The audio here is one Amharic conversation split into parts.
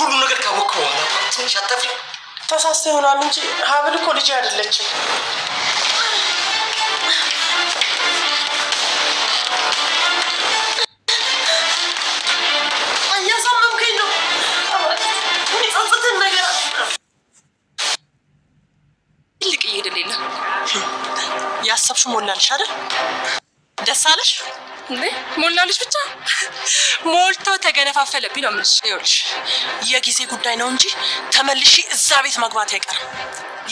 ሁሉ ነገር ካወቅኩ በኋላ ትንሽ አታፍሪ? ተሳስተ ይሆናል እንጂ ሀብል እኮ ልጅ አይደለችም። እያሳመምከኝ ነው። የሚጸጽትን ነገር ትልቅ እየሄደልኝ ነው። ያሰብሽ ሞላልሽ አይደል? ደስ አለሽ እንዴ? ሞላልሽ ብቻ ሞልቶ ተገነፋፈለብኝ ነው የምልሽ። ይኸውልሽ የጊዜ ጉዳይ ነው እንጂ ተመልሼ እዛ ቤት መግባት አይቀርም።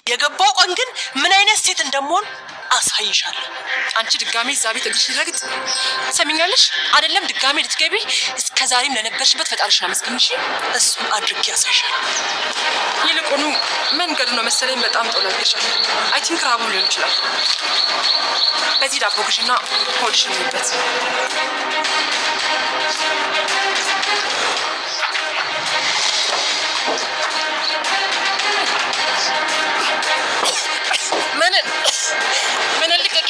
የገባው ቀን ግን ምን አይነት ሴት እንደምሆን አሳይሻለሁ። አንቺ ድጋሜ እዛ ቤት እግርሽ ልረግጥ ሰሚኛለሽ? አይደለም ድጋሜ ልትገቢ እስከዛሬም ለነበርሽበት ፈጣሪሽን አመስግንሽ። እሱን አድርጌ ያሳይሻለሁ። ይልቁኑ መንገዱ ነው መሰለኝ በጣም ጦላልሻል። አይ ቲንክ ራቡ ሊሆን ይችላል። በዚህ ዳቦ ግሽና ሆድሽን ይበት። ምን ልቀቂ።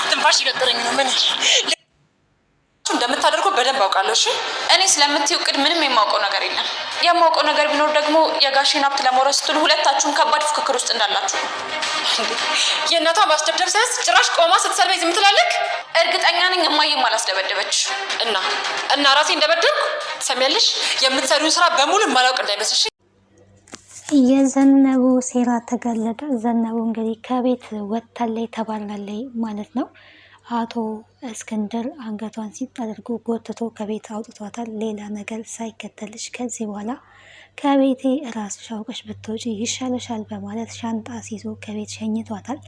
ትንፋሽ ይገጥረኝ ነው። ምን እንደምታደርገው በደንብ አውቃለሁ። እሺ እኔ ስለምትይው ቅድ ምንም የማውቀው ነገር የለም። የማውቀው ነገር ቢኖር ደግሞ የጋሽን ሀብት ለመውረስ ስትሉ ሁለታችሁም ከባድ ፍክክር ውስጥ እንዳላችሁ ነው። የእናቷ ማስደብደብ ሳያንስ ጭራሽ ቆማ ስትሰልበኝ ዝም ትላለህ? እርግጠኛ ነኝ እማዬም አላስደበደበች እና ራሴ እንደበደልኩ ትሰሚያለሽ? የምትሰሪውን ስራ በሙሉ የማላውቅ እንዳይመስልሽ። የዘነቡ ሴራ ተጋለጠ። ዘነቡ እንግዲህ ከቤት ወጥታለች ተባላለች ማለት ነው። አቶ እስክንድር አንገቷን ሲጥ አድርጎ ጎትቶ ከቤት አውጥቷታል። ሌላ ነገር ሳይከተልሽ ከዚህ በኋላ ከቤቴ ራስሽ አውቀሽ ብትወጪ ይሻለሻል በማለት ሻንጣ ይዞ ከቤት ሸኝቷታል፣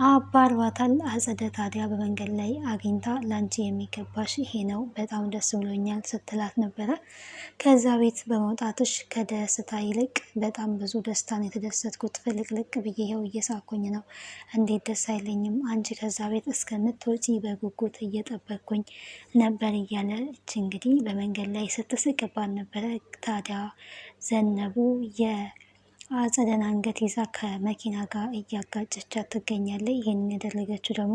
አባሯታል። አጸደ ታዲያ በመንገድ ላይ አግኝታ ላንቺ የሚገባሽ ይሄ ነው፣ በጣም ደስ ብሎኛል ስትላት ነበረ። ከዛ ቤት በመውጣትሽ ከደስታ ይልቅ በጣም ብዙ ደስታን የተደሰትኩት፣ ፍልቅልቅ ብዬ ይኸው እየሳኩኝ ነው፣ እንዴት ደስ አይለኝም፣ አንቺ ከዛ ቤት እስከምትወጪ በጉጉት እየጠበቅኩኝ ነበር እያለች እንግዲህ በመንገድ ላይ ስትስቅባን ነበረ። ታዲያ ዘነቡ የአጸደን አንገት ይዛ ከመኪና ጋር እያጋጨቻት ትገኛለች። ይህንን ያደረገችው ደግሞ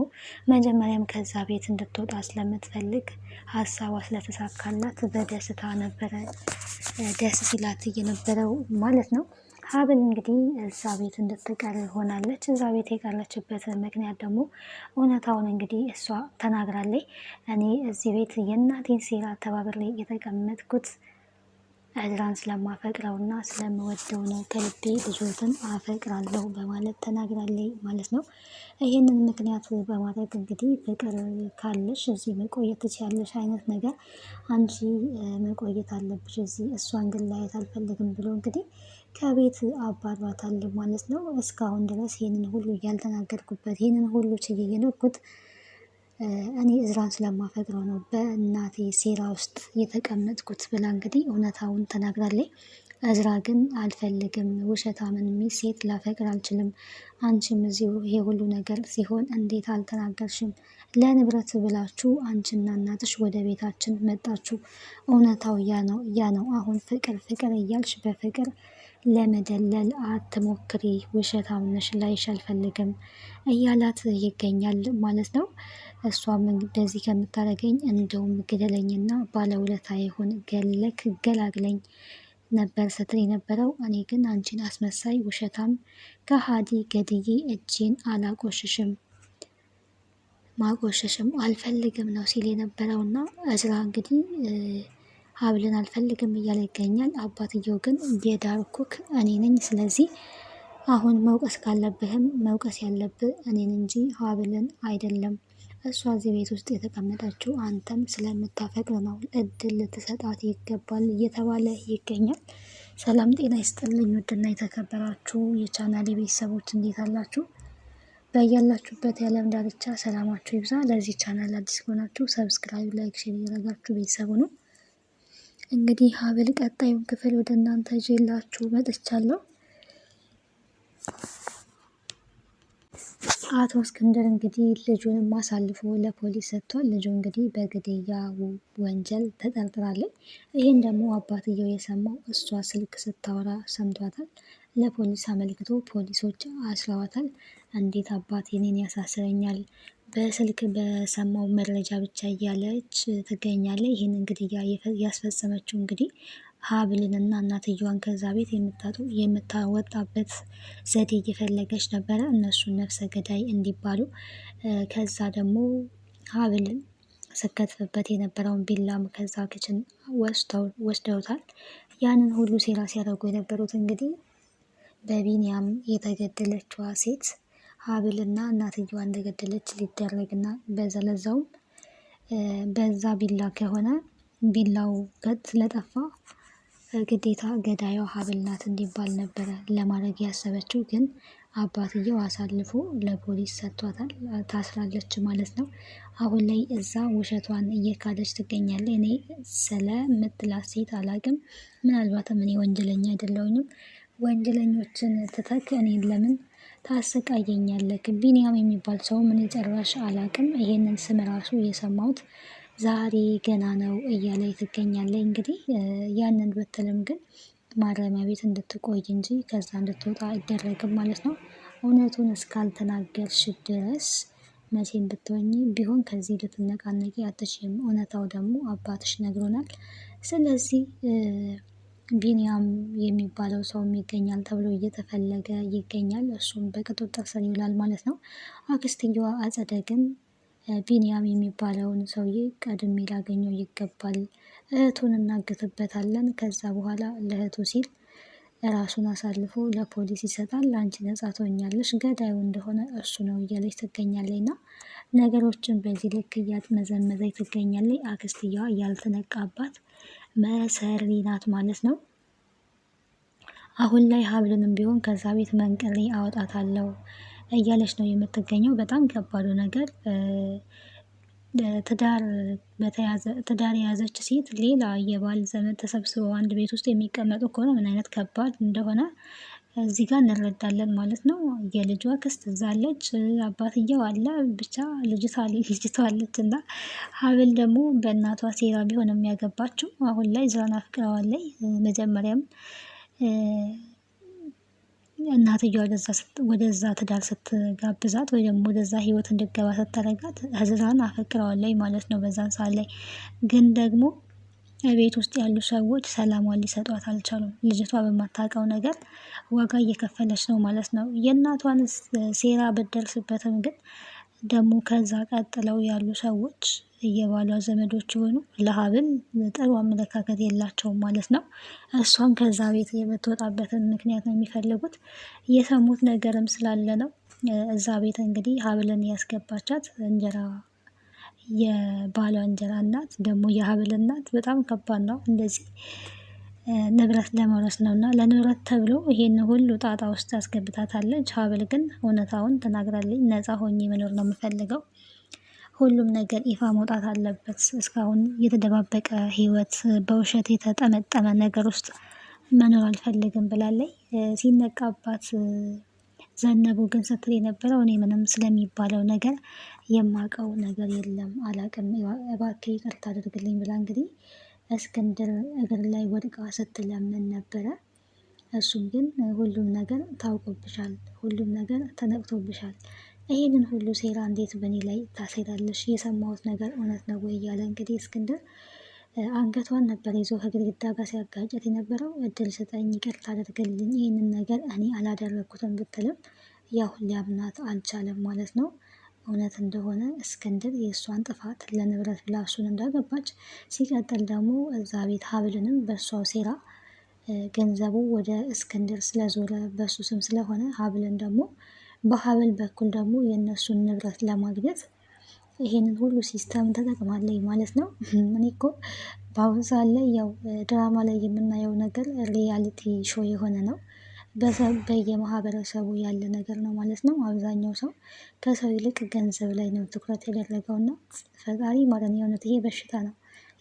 መጀመሪያም ከዛ ቤት እንድትወጣ ስለምትፈልግ ሀሳቧ ስለተሳካላት በደስታ ነበረ ደስ ሲላት እየነበረው ማለት ነው። ሀብል እንግዲህ እዛ ቤት እንድትቀር ሆናለች። እዛ ቤት የቀረችበት ምክንያት ደግሞ እውነታውን እንግዲህ እሷ ተናግራለች። እኔ እዚህ ቤት የእናቴን ሴራ ተባብሬ የተቀመጥኩት እዝራን ስለማፈቅረው እና ስለምወደው ነው፣ ከልቤ ልጆትን አፈቅራለሁ በማለት ተናግራለች ማለት ነው። ይህንን ምክንያት በማድረግ እንግዲህ ፍቅር ካለሽ እዚህ መቆየት ትችያለሽ አይነት ነገር አንቺ መቆየት አለብሽ እዚህ፣ እሷን ግን ላየት አልፈልግም ብሎ እንግዲህ ከቤት አባሯታል ማለት ነው። እስካሁን ድረስ ይህንን ሁሉ ያልተናገርኩበት ይህንን ሁሉ ችዬ የኖርኩት እኔ እዝራን ስለማፈቅረው ነው በእናቴ ሴራ ውስጥ የተቀመጥኩት ብላ እንግዲህ እውነታውን ተናግራለች። እዝራ ግን አልፈልግም፣ ውሸታምን ሚል ሴት ላፈቅር አልችልም፣ አንቺም እዚሁ ይሄ ሁሉ ነገር ሲሆን እንዴት አልተናገርሽም? ለንብረት ብላችሁ አንቺና እናትሽ ወደ ቤታችን መጣችሁ፣ እውነታው ያ ነው። አሁን ፍቅር ፍቅር እያልሽ በፍቅር ለመደለል አትሞክሪ፣ ውሸታም ነሽ፣ ላይሽ አልፈልግም እያላት ይገኛል ማለት ነው። እሷም እንደዚህ ከምታደርገኝ እንደውም ግደለኝና ባለውለታ ይሁን ገለክ ገላግለኝ ነበር ስትል የነበረው። እኔ ግን አንቺን አስመሳይ ውሸታም ከሃዲ ገድዬ እጄን አላቆሽሽም ማቆሸሽም አልፈልግም ነው ሲል የነበረው እና እዝራ እንግዲህ ሀብልን አልፈልግም እያለ ይገኛል። አባትየው ግን የዳርኩክ እኔ ነኝ፣ ስለዚህ አሁን መውቀስ ካለብህም መውቀስ ያለብህ እኔን እንጂ ሀብልን አይደለም። እሷ እዚህ ቤት ውስጥ የተቀመጠችው አንተም ስለምታፈቅር ነው፣ እድል ልትሰጣት ይገባል እየተባለ ይገኛል። ሰላም ጤና ይስጥልኝ ውድና የተከበራችሁ የቻናሌ ቤተሰቦች እንዴት አላችሁ? በያላችሁበት የዓለም ዳርቻ ሰላማችሁ ይብዛ። ለዚህ ቻናል አዲስ ከሆናችሁ ሰብስክራይብ፣ ላይክ፣ ሼር እያደረጋችሁ ቤተሰቡ ነው። እንግዲህ ሀብል ቀጣዩን ክፍል ወደ እናንተ ይዤላችሁ መጥቻለሁ። አቶ እስክንድር እንግዲህ ልጁንም አሳልፎ ለፖሊስ ሰጥቷል። ልጁ እንግዲህ በግድያ ወንጀል ተጠርጥራለች። ይህን ደግሞ አባትየው የሰማው እሷ ስልክ ስታወራ ሰምቷታል። ለፖሊስ አመልክቶ ፖሊሶች አስረዋታል። እንዴት አባት እኔን ያሳስረኛል በስልክ በሰማው መረጃ ብቻ እያለች ትገኛለች። ይህንን ግድያ ያስፈጸመችው እንግዲህ ሀብልንና እናትየዋን ከዛ ቤት የምታወጣበት ዘዴ እየፈለገች ነበረ፣ እነሱን ነፍሰ ገዳይ እንዲባሉ። ከዛ ደግሞ ሀብልን ስከትፍበት የነበረውን ቢላም ከዛ ክችን ወስደውታል። ያንን ሁሉ ሴራ ሲያደርጉ የነበሩት እንግዲህ በቢንያም የተገደለችዋ ሴት ሀብልና እናትየዋ እንደገደለች ሊደረግና በዘለዛውም በዛ ቢላ ከሆነ ቢላው ስለጠፋ ግዴታ ገዳዩ ሀብል ናት እንዲባል ነበረ ለማድረግ ያሰበችው። ግን አባትየው አሳልፎ ለፖሊስ ሰጥቷታል፣ ታስራለች ማለት ነው። አሁን ላይ እዛ ውሸቷን እየካደች ትገኛለች። እኔ ስለምትላት ሴት አላቅም። ምናልባትም እኔ ወንጀለኛ አይደለሁኝም። ወንጀለኞችን ትተክ እኔን ለምን ታሰቃየኛለክ? ቢንያም የሚባል ሰው ምን ጨራሽ አላቅም። ይሄንን ስም ራሱ የሰማሁት ዛሬ ገና ነው እያለ ትገኛለች። እንግዲህ ያንን ብትልም ግን ማረሚያ ቤት እንድትቆይ እንጂ ከዛ እንድትወጣ አይደረግም ማለት ነው። እውነቱን እስካልተናገርሽ ድረስ መቼም ብትሆኚ ቢሆን ከዚህ ልትነቃነቂ አትችይም። እውነታው ደግሞ አባትሽ ነግሮናል። ስለዚህ ቢንያም የሚባለው ሰው ይገኛል ተብሎ እየተፈለገ ይገኛል። እሱም በቁጥጥር ስር ይውላል ማለት ነው። አክስትየዋ አጸደ ግን ቢንያም የሚባለውን ሰውዬ ቀድሜ ላገኘው ይገባል፣ እህቱን እናግትበታለን፣ ከዛ በኋላ ለእህቱ ሲል ራሱን አሳልፎ ለፖሊስ ይሰጣል፣ አንቺ ነጻ ትሆኛለሽ፣ ገዳዩ እንደሆነ እሱ ነው እያለች ትገኛለች። እና ነገሮችን በዚህ ልክ እያጥመዘመዘች ትገኛለች። አክስትየዋ ያልተነቃባት መሰሪ ናት ማለት ነው። አሁን ላይ ሀብልንም ቢሆን ከዛ ቤት መንቅሬ አወጣታለሁ እያለች ነው የምትገኘው። በጣም ከባዱ ነገር ትዳር የያዘች ሴት ሌላ የባል ዘመድ ተሰብስበው አንድ ቤት ውስጥ የሚቀመጡ ከሆነ ምን አይነት ከባድ እንደሆነ እዚህ ጋር እንረዳለን ማለት ነው። የልጇ ክስት እዛለች፣ አባትየው አለ፣ ብቻ ልጅቷ አለች እና ሀብል ደግሞ በእናቷ ሴራ ቢሆን የሚያገባችው አሁን ላይ ዝራን አፍቅረዋለይ። መጀመሪያም እናትየዋ ወደዛ ትዳር ስትጋብዛት ወይ ደግሞ ወደዛ ህይወት እንድገባ ስታደርጋት እዝራን አፈቅረዋለች ማለት ነው። በዛን ሰዓት ላይ ግን ደግሞ ቤት ውስጥ ያሉ ሰዎች ሰላሟን ሊሰጧት አልቻሉም። ልጅቷ በማታውቀው ነገር ዋጋ እየከፈለች ነው ማለት ነው። የእናቷን ሴራ ብትደርስበትም ግን ደግሞ ከዛ ቀጥለው ያሉ ሰዎች የባሏ ዘመዶች የሆኑ ለሀብል ጥሩ አመለካከት የላቸውም ማለት ነው። እሷም ከዛ ቤት የምትወጣበትን ምክንያት ነው የሚፈልጉት። የሰሙት ነገርም ስላለ ነው። እዛ ቤት እንግዲህ ሀብልን ያስገባቻት እንጀራ የባሏ እንጀራ እናት ደግሞ የሀብል እናት በጣም ከባድ ነው። እንደዚህ ንብረት ለመውረስ ነው እና ለንብረት ተብሎ ይሄን ሁሉ ጣጣ ውስጥ ያስገብታታለች። ሀብል ግን እውነታውን ተናግራለች። ነፃ ሆኜ መኖር ነው የምፈልገው፣ ሁሉም ነገር ይፋ መውጣት አለበት፣ እስካሁን የተደባበቀ ህይወት በውሸት የተጠመጠመ ነገር ውስጥ መኖር አልፈልግም ብላለች። ሲነቃባት ዘነቡ ግን ስትል የነበረው እኔ ምንም ስለሚባለው ነገር የማውቀው ነገር የለም፣ አላቅም፣ እባክህ ይቅርታ አድርግልኝ ብላ እንግዲህ እስክንድር እግር ላይ ወድቃ ስትለምን ነበረ። እሱም ግን ሁሉም ነገር ታውቆብሻል፣ ሁሉም ነገር ተነቅቶብሻል፣ ይህንን ሁሉ ሴራ እንዴት በእኔ ላይ ታሴራለሽ? የሰማሁት ነገር እውነት ነው ወይ እያለ እንግዲህ እስክንድር አንገቷን ነበር ይዞ ከግድግዳ ጋር ሲያጋጨት የነበረው። እድል ስጠኝ፣ ይቅርታ አድርግልኝ፣ ይህንን ነገር እኔ አላደረግኩትም ብትልም ያው ሊያምናት አልቻለም ማለት ነው። እውነት እንደሆነ እስክንድር የእሷን ጥፋት ለንብረት ብላ እሱን እንዳገባች፣ ሲቀጥል ደግሞ እዛ ቤት ሀብልንም በእሷው ሴራ ገንዘቡ ወደ እስክንድር ስለዞረ በሱ ስም ስለሆነ ሀብልን ደግሞ በሀብል በኩል ደግሞ የእነሱን ንብረት ለማግኘት ይሄንን ሁሉ ሲስተም ተጠቅማለች ማለት ነው። እኔ እኮ በአሁኑ ሰዓት ላይ ያው ድራማ ላይ የምናየው ነገር ሪያሊቲ ሾው የሆነ ነው። በየማህበረሰቡ ያለ ነገር ነው ማለት ነው። አብዛኛው ሰው ከሰው ይልቅ ገንዘብ ላይ ነው ትኩረት ያደረገው እና ፈጣሪ ማለት ነው የእውነት ይሄ በሽታ ነው፣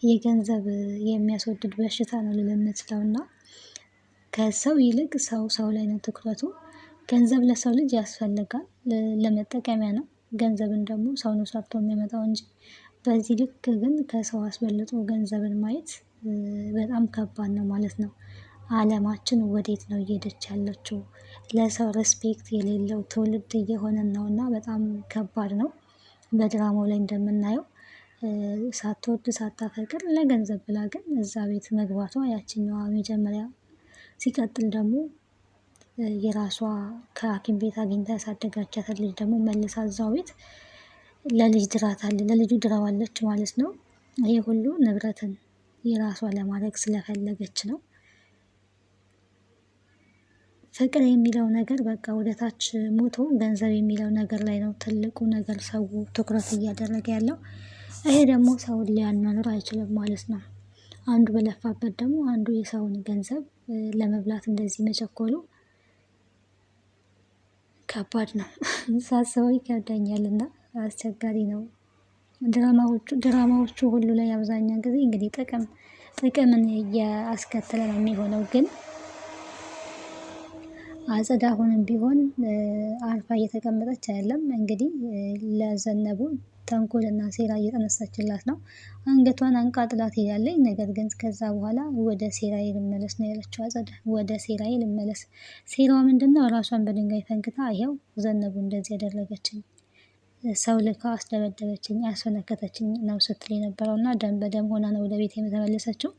የገንዘብ የሚያስወድድ በሽታ ነው ልል የምችለው እና ከሰው ይልቅ ሰው ላይ ነው ትኩረቱ። ገንዘብ ለሰው ልጅ ያስፈልጋል፣ ለመጠቀሚያ ነው። ገንዘብን ደግሞ ሰው ነው ሰርቶ የሚያመጣው እንጂ በዚህ ልክ ግን ከሰው አስበልጦ ገንዘብን ማየት በጣም ከባድ ነው ማለት ነው። አለማችን ወዴት ነው እየሄደች ያለችው? ለሰው ሬስፔክት የሌለው ትውልድ እየሆነን ነው እና በጣም ከባድ ነው። በድራማው ላይ እንደምናየው ሳትወድ ሳታፈቅር ለገንዘብ ብላ ግን እዛ ቤት መግባቷ ያችኛዋ መጀመሪያ። ሲቀጥል ደግሞ የራሷ ከሐኪም ቤት አግኝታ ያሳደጋቻትን ልጅ ደግሞ መልሳ እዛው ቤት ለልጅ ለልጁ ድራዋለች ማለት ነው። ይሄ ሁሉ ንብረትን የራሷ ለማድረግ ስለፈለገች ነው። ፍቅር የሚለው ነገር በቃ ወደታች ሞቶ ገንዘብ የሚለው ነገር ላይ ነው ትልቁ ነገር ሰው ትኩረት እያደረገ ያለው። ይሄ ደግሞ ሰውን ሊያኗኑር አይችልም ማለት ነው። አንዱ በለፋበት ደግሞ አንዱ የሰውን ገንዘብ ለመብላት እንደዚህ መቸኮሉ ከባድ ነው። ሳስበው ይከብደኛልና አስቸጋሪ ነው። ድራማዎቹ ሁሉ ላይ አብዛኛውን ጊዜ እንግዲህ ጥቅምን እያስከተለ ነው የሚሆነው። ግን አጸዳ አሁንም ቢሆን አርፋ እየተቀመጠች አይደለም። እንግዲህ ለዘነቡ ተንኮልና ሴራ እየጠነሰችላት ነው። አንገቷን አንቃ ጥላት ሄዳለች። ነገር ግን ከዛ በኋላ ወደ ሴራዬ ልመለስ ነው ያለችው አጸደ። ወደ ሴራዬ ልመለስ። ሴራዋ ምንድነው? ራሷን በድንጋይ ፈንክታ ይኸው ዘነቡ እንደዚህ ያደረገችኝ፣ ሰው ልካ አስደበደበችኝ፣ አስፈነከተችኝ ነው ስትል የነበረው እና ደም በደም ሆና ነው ወደ ቤት የተመለሰችው።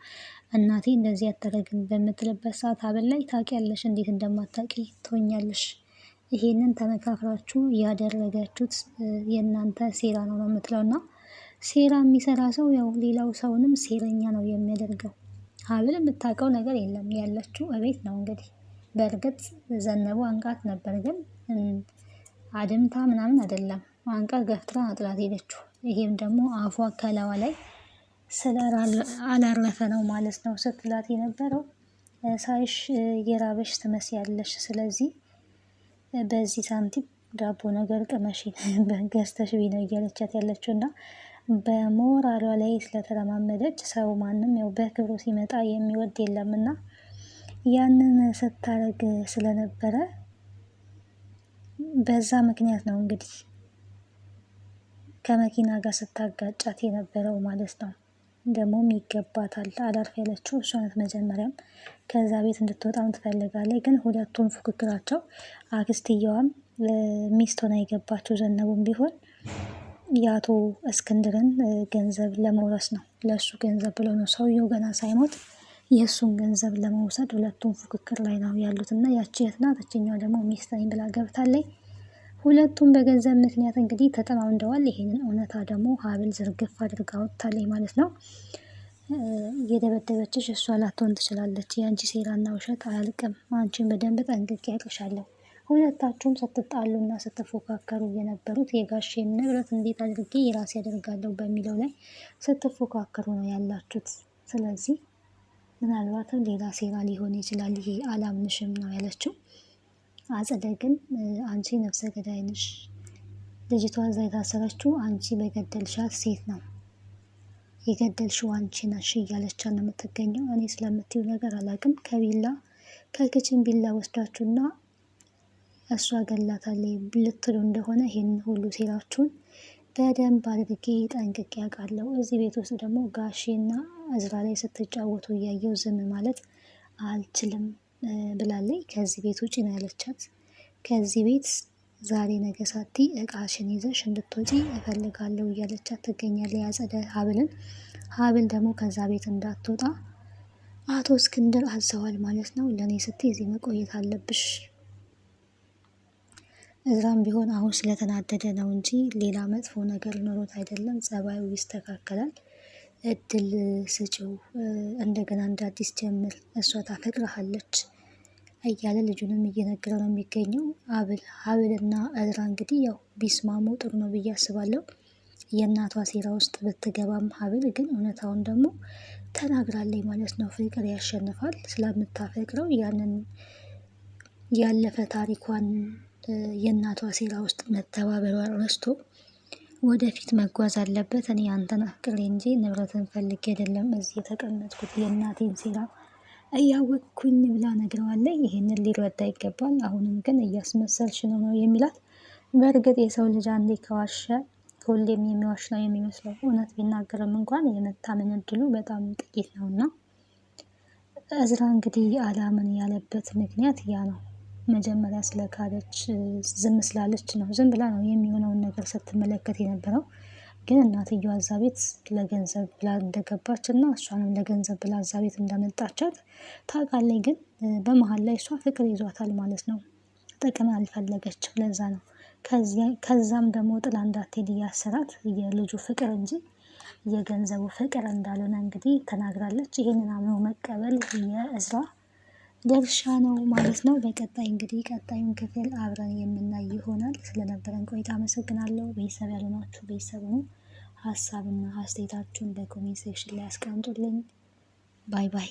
እናቴ እንደዚህ ያደረግን በምትልበት ሰዓት ሀብል ላይ ታውቂያለሽ፣ እንዴት እንደማታውቂ ትሆኛለሽ። ይሄንን ተመካክራችሁ ያደረጋችሁት የእናንተ ሴራ ነው ነው የምትለው እና ሴራ የሚሰራ ሰው ያው ሌላው ሰውንም ሴረኛ ነው የሚያደርገው። ሀብል የምታውቀው ነገር የለም፣ ያለችው እቤት ነው እንግዲህ። በእርግጥ ዘነቡ አንቃት ነበር፣ ግን አድምታ ምናምን አይደለም፣ አንቃ ገፍትራ አጥላት ሄደችው። ይሄም ደግሞ አፏ ከላዋ ላይ አላረፈ ነው ማለት ነው ስትላት የነበረው። ሳይሽ የራበሽ ትመስያለሽ፣ ስለዚህ በዚህ ሳንቲም ዳቦ ነገር ቅመሽ ገዝተሽ ቢ ነው እያለቻት ያለችው እና በሞራሏ ላይ ስለተለማመደች ሰው ማንም ያው በክብሩ ሲመጣ የሚወድ የለም እና ያንን ስታረግ ስለነበረ በዛ ምክንያት ነው እንግዲህ ከመኪና ጋር ስታጋጫት የነበረው ማለት ነው። ደግሞም ይገባታል አላርፍ ያለችው እሷ ናት። መጀመሪያም ከዛ ቤት እንድትወጣም ትፈልጋለች። ግን ሁለቱም ፉክክራቸው አክስትየዋም ሚስት ሆና የገባችው ዘነቡም ቢሆን የአቶ እስክንድርን ገንዘብ ለመውረስ ነው። ለእሱ ገንዘብ ብሎ ነው ሰውየው ገና ሳይሞት የእሱን ገንዘብ ለመውሰድ ሁለቱም ፉክክር ላይ ነው ያሉት እና ያቺ የት ናት? እችኛዋ ደግሞ ሚስት ነኝ ብላ ገብታለች። ሁለቱም በገንዘብ ምክንያት እንግዲህ ተጠማምደዋል። ይሄንን እውነታ ደግሞ ሀብል ዝርግፍ አድርጋ ወጥታለች ማለት ነው። እየደበደበችሽ እሷ ላትሆን ትችላለች። የአንቺ ሴራና ውሸት አያልቅም። አንቺን በደንብ ጠንቅቄ ያቅሻለሁ። ሁለታችሁም ስትጣሉና ስትፎካከሩ የነበሩት የጋሼን ንብረት እንዴት አድርጌ የራሴ ያደርጋለሁ በሚለው ላይ ስትፎካከሩ ነው ያላችሁት። ስለዚህ ምናልባትም ሌላ ሴራ ሊሆን ይችላል። ይሄ አላምንሽም ነው ያለችው። አጸደ ግን አንቺ ነፍሰ ገዳይ ነሽ፣ ልጅቷ እዛ የታሰረችው አንቺ በገደልሻት ሴት ነው፣ የገደልሽው አንቺ ነሽ እያለቻት ነው የምትገኘው። እኔ ስለምትይው ነገር አላውቅም። ከክችን ቢላ ወስዳችሁና እሷ ገላታለች ልትሉ እንደሆነ ይህን ሁሉ ሴራችሁን በደንብ አድርጌ ጠንቅቄ ያውቃለሁ። እዚህ ቤት ውስጥ ደግሞ ጋሼና እዝራ ላይ ስትጫወቱ እያየው ዝም ማለት አልችልም ብላለች። ከዚህ ቤት ውጪ ነው ያለቻት። ከዚህ ቤት ዛሬ ነገ ሳቲ እቃሽን ይዘሽ እንድትወጪ እፈልጋለሁ እያለቻት ትገኛለች። ያጸደ ሀብል ደግሞ ከዛ ቤት እንዳትወጣ አቶ እስክንድር አዘዋል ማለት ነው። ለእኔ ስትይ እዚህ መቆየት አለብሽ። እዝራም ቢሆን አሁን ስለተናደደ ነው እንጂ ሌላ መጥፎ ነገር ኖሮት አይደለም። ጸባዩ ይስተካከላል። እድል ስጪው፣ እንደገና እንደ አዲስ ጀምር፣ እሷ ታፈቅርሃለች እያለ ልጁንም እየነገረው ነው የሚገኘው። ሀብልና እዝራ እንግዲህ ያው ቢስማሙ ጥሩ ነው ብዬ አስባለሁ። የእናቷ ሴራ ውስጥ ብትገባም ሀብል ግን እውነታውን ደግሞ ተናግራለች ማለት ነው። ፍቅር ያሸንፋል። ስለምታፈቅረው ያንን ያለፈ ታሪኳን የእናቷ ሴራ ውስጥ መተባበሯን ረስቶ ወደፊት መጓዝ አለበት። እኔ አንተን አፍቅሬ እንጂ ንብረትን ፈልጌ አይደለም እዚህ የተቀመጥኩት፣ የእናቴን ሴራ እያወቅኩኝ ብላ ነግረዋለች። ይሄንን ሊረዳ ይገባል። አሁንም ግን እያስመሰልሽ ነው የሚላት። በእርግጥ የሰው ልጅ አንዴ ከዋሸ ሁሌም የሚዋሽ ነው የሚመስለው። እውነት ቢናገርም እንኳን የመታመን እድሉ በጣም ጥቂት ነውና እዝራ እንግዲህ አላምን ያለበት ምክንያት ያ ነው። መጀመሪያ ስለካደች ዝም ስላለች ነው። ዝም ብላ ነው የሚሆነውን ነገር ስትመለከት የነበረው። ግን እናትየዋ እዛ ቤት ለገንዘብ ብላ እንደገባች እና እሷንም ለገንዘብ ብላ እዛ ቤት እንዳመጣቻት ታውቃለች። ግን በመሀል ላይ እሷ ፍቅር ይዟታል ማለት ነው። ጥቅም አልፈለገችም። ለዛ ነው ከዛም ደግሞ ጥላ እንዳትሄድ እያሰራት የልጁ ፍቅር እንጂ የገንዘቡ ፍቅር እንዳልሆነ እንግዲህ ተናግራለች። ይህንን አምኖ መቀበል የእዝራ ድርሻ ነው ማለት ነው። በቀጣይ እንግዲህ ቀጣዩን ክፍል አብረን የምናይ ይሆናል። ስለነበረን ቆይታ አመሰግናለሁ። ቤተሰብ ያልሆናችሁ ቤተሰብ ሁኑ። ሀሳብና አስተያየታችሁን በኮሜንት ሴክሽን ላይ አስቀምጡልኝ። ባይ ባይ።